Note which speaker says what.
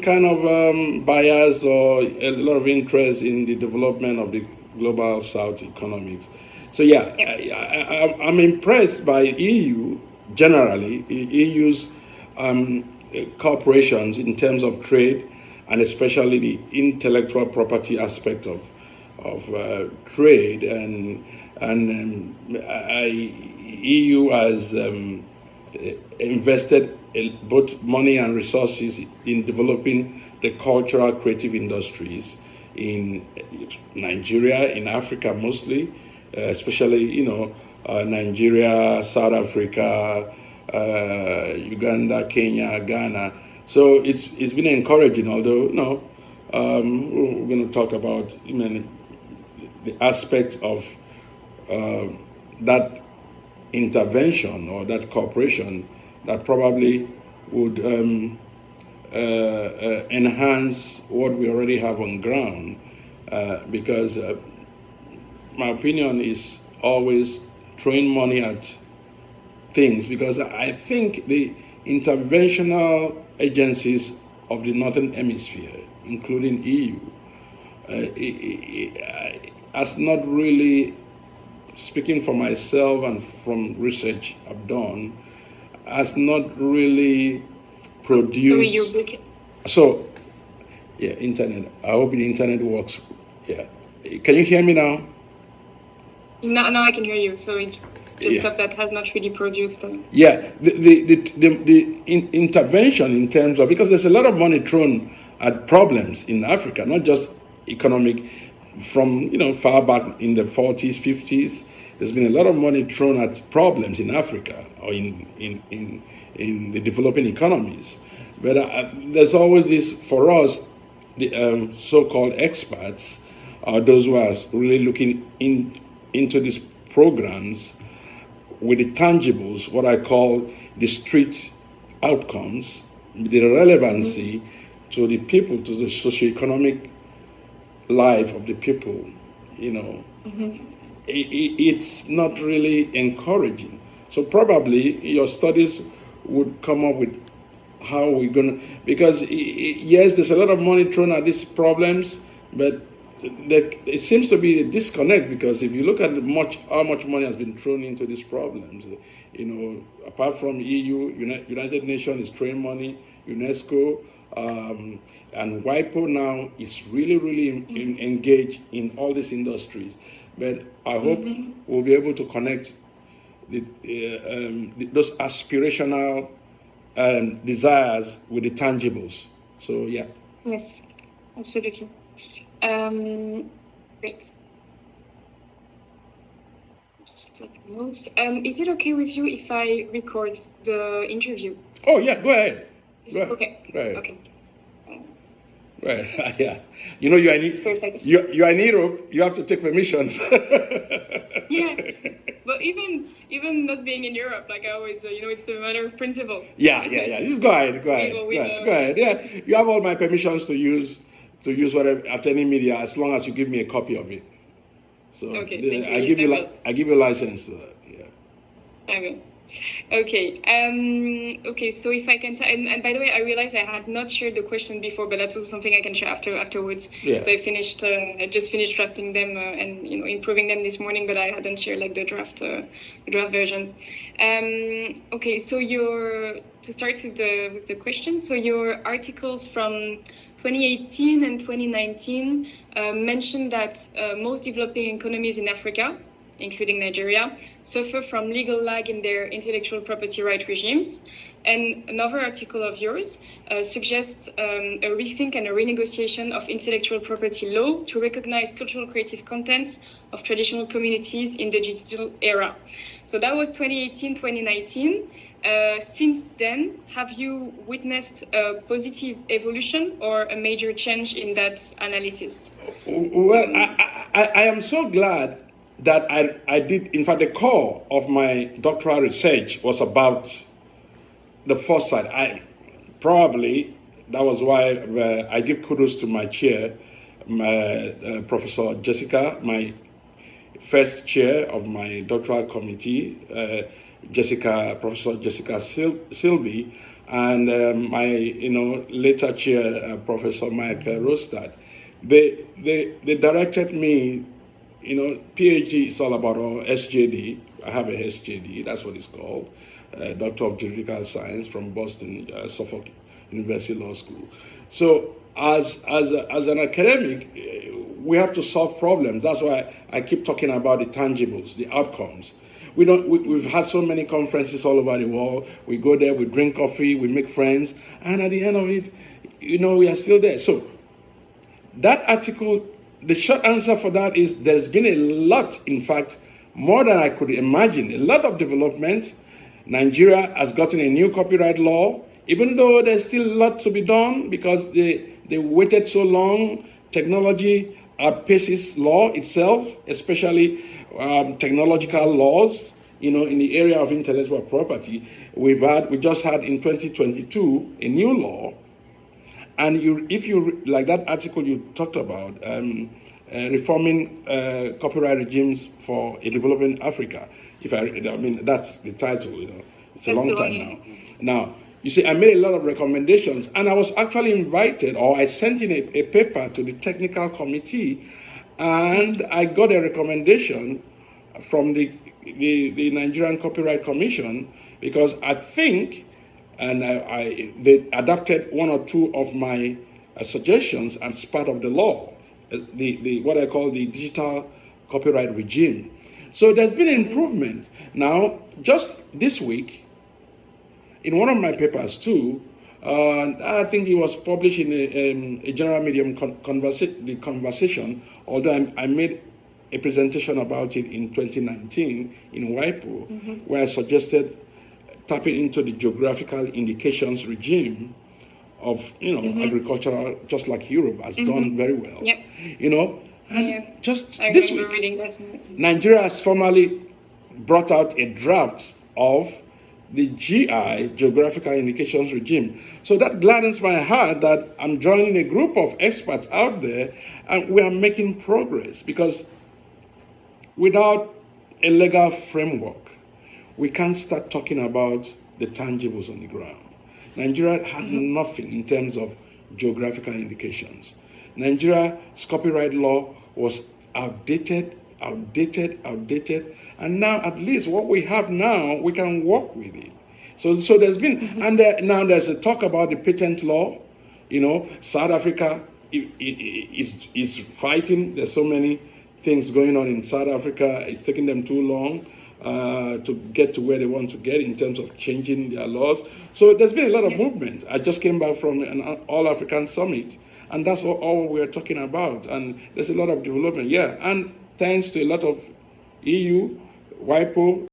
Speaker 1: kind of biased or a lot of interest in the development of the global South economics. So yeah, I'm impressed by EU generally, EU's corporations in terms of trade, and especially the intellectual property aspect of trade, EU has invested both money and resources in developing the cultural creative industries in Nigeria, in Africa mostly, especially Nigeria, South Africa, Uganda, Kenya, Ghana. So it's been encouraging. Although we're going to talk about the aspect of that intervention or that cooperation that probably would enhance what we already have on ground, because my opinion is always throwing money at things, because I think the interventional agencies of the Northern Hemisphere, including EU, has not really, speaking for myself and from research I've done, has not really produced. So, yeah, internet. I hope the internet works. Yeah, can you hear me now?
Speaker 2: No, I can hear you. So it's just stuff that has not really produced.
Speaker 1: Yeah, the intervention in terms of, because there's a lot of money thrown at problems in Africa, not just economic. From far back in the 40s, 50s, there's been a lot of money thrown at problems in Africa or in the developing economies. But there's always this, for us, the so-called experts, those who are really looking into these programs with the tangibles, what I call the street outcomes, the relevancy to the people, to the socioeconomic life of the people, it's not really encouraging. So probably your studies would come up with how we're going to, because yes, there's a lot of money thrown at these problems, but it seems to be a disconnect, because if you look at how much money has been thrown into these problems, apart from EU, United Nations is throwing money, UNESCO, and WIPO now is really engaged in all these industries. But I hope we'll be able to connect those aspirational desires with the tangibles. So yeah.
Speaker 2: Yes, absolutely. Great. Just take notes. Is it okay with you if I record the interview?
Speaker 1: Oh yeah, go ahead.
Speaker 2: Okay.
Speaker 1: Right.
Speaker 2: Okay.
Speaker 1: Right. Yeah. You're in Europe. You have to take permissions.
Speaker 2: Yeah. But even not being in Europe, like I always, it's a matter of principle.
Speaker 1: Yeah. Just go ahead. Go ahead. Yeah. You have all my permissions to use whatever at any media, as long as you give me a copy of it. So
Speaker 2: okay,
Speaker 1: I give you license to that. Yeah.
Speaker 2: I will. Okay. Okay. So if I can say, and by the way, I realized I had not shared the question before, but that's also something I can share afterwards.
Speaker 1: Yeah.
Speaker 2: So I just finished drafting them and improving them this morning, but I hadn't shared like the draft version. Okay. So to start with the question. So your articles from 2018 and 2019 mentioned that most developing economies in Africa, including Nigeria, suffer from legal lag in their intellectual property right regimes. And another article of yours suggests a rethink and a renegotiation of intellectual property law to recognize cultural creative content of traditional communities in the digital era. So that was 2018, 2019. Since then, have you witnessed a positive evolution or a major change in that analysis?
Speaker 1: Well, I am so glad that I did. In fact, the core of my doctoral research was about the foresight. That was why I give kudos to my chair, Professor Jessica, my first chair of my doctoral committee, Professor Jessica Silby, and my later chair, Professor Michael Rostad, they directed me. PhD is all about SJD. I have a SJD, that's what it's called, Doctor of Juridical Science from Boston, Suffolk University Law School. So as an academic, we have to solve problems. That's why I keep talking about the tangibles, the outcomes. We've had so many conferences all over the world. We go there, we drink coffee, we make friends, and at the end of it, we are still there. So that article, the short answer for that is there's been a lot, in fact, more than I could imagine, a lot of development. Nigeria has gotten a new copyright law, even though there's still a lot to be done because they waited so long. Technology outpaces law itself, especially technological laws, in the area of intellectual property. We just had in 2022 a new law. And if you like that article you talked about, reforming copyright regimes for a developing Africa. That's the title. It's a long time now. Now, you see, I made a lot of recommendations, and I was actually invited, or I sent in a paper to the technical committee, and I got a recommendation from the Nigerian Copyright Commission, because I think. And they adopted one or two of my suggestions as part of the law, what I call the digital copyright regime. So there's been an improvement. Now, just this week, in one of my papers too, I think it was published in a general medium the conversation, although I made a presentation about it in 2019 in WIPO, where I suggested tapping into the geographical indications regime of agricultural, just like Europe has done very well.
Speaker 2: Yep.
Speaker 1: And just this week, Nigeria has formally brought out a draft of the GI, geographical indications regime. So that gladdens my heart that I'm joining a group of experts out there, and we are making progress, because without a legal framework, we can't start talking about the tangibles on the ground. Nigeria had nothing in terms of geographical indications. Nigeria's copyright law was outdated, and now at least what we have now, we can work with it. So there's been, and now there's a talk about the patent law. South Africa is fighting. There's so many things going on in South Africa. It's taking them too long to get to where they want to get in terms of changing their laws. So there's been a lot of movement. I just came back from an All-African Summit, and that's all we're talking about. And there's a lot of development, and thanks to a lot of EU, WIPO,